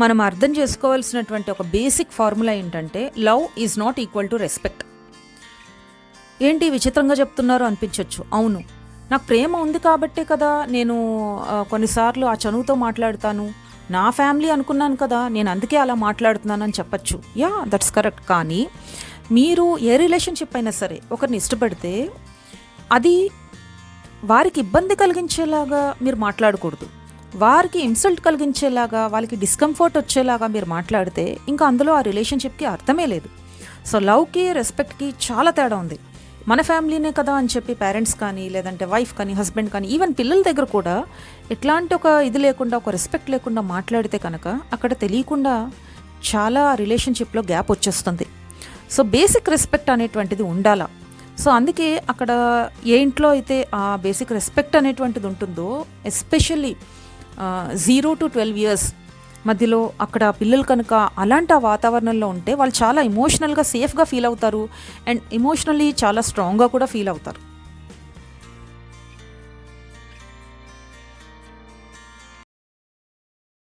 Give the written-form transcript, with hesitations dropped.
మనం అర్థం చేసుకోవాల్సినటువంటి ఒక బేసిక్ ఫార్ములా ఏంటంటే love is not equal to respect. ఏంటి విచిత్రంగా చెప్తున్నారు అనిపించవచ్చు. అవును, నాకు ప్రేమ ఉంది కాబట్టే కదా నేను కొన్నిసార్లు ఆ చనువుతో మాట్లాడతాను, నా ఫ్యామిలీ అనుకున్నాను కదా నేను అందుకే అలా మాట్లాడుతున్నానని చెప్పచ్చు. Yeah, that's correct. కానీ మీరు ఏ రిలేషన్షిప్ అయినా సరే ఒకరిని ఇష్టపడితే అది వారికి ఇబ్బంది కలిగించేలాగా మీరు మాట్లాడకూడదు. వారికి ఇన్సల్ట్ కలిగించేలాగా, వాళ్ళకి డిస్కంఫర్ట్ వచ్చేలాగా మీరు మాట్లాడితే ఇంకా అందులో ఆ రిలేషన్షిప్కి అర్థమే లేదు. సో లవ్కి రెస్పెక్ట్కి చాలా తేడా ఉంది. మన ఫ్యామిలీనే కదా అని చెప్పి పేరెంట్స్ కానీ, లేదంటే వైఫ్ కానీ, హస్బెండ్ కానీ, ఈవెన్ పిల్లల దగ్గర కూడా ఎట్లాంటి ఒక ఇది లేకుండా, ఒక రెస్పెక్ట్ లేకుండా మాట్లాడితే కనుక అక్కడ తెలియకుండా చాలా రిలేషన్షిప్లో గ్యాప్ వచ్చేస్తుంది. సో బేసిక్ రెస్పెక్ట్ అనేటువంటిది ఉండాలా. సో అందుకే అక్కడ ఏ ఇంట్లో అయితే ఆ బేసిక్ రెస్పెక్ట్ అనేటువంటిది ఉంటుందో, ఎస్పెషల్లీ 0 to 12 years మధ్యలో అక్కడ పిల్లలు కనుక అలాంటి ఆ వాతావరణంలో ఉంటే వాళ్ళు చాలా ఎమోషనల్గా సేఫ్గా ఫీల్ అవుతారు అండ్ ఎమోషనల్లీ చాలా స్ట్రాంగ్గా కూడా ఫీల్ అవుతారు.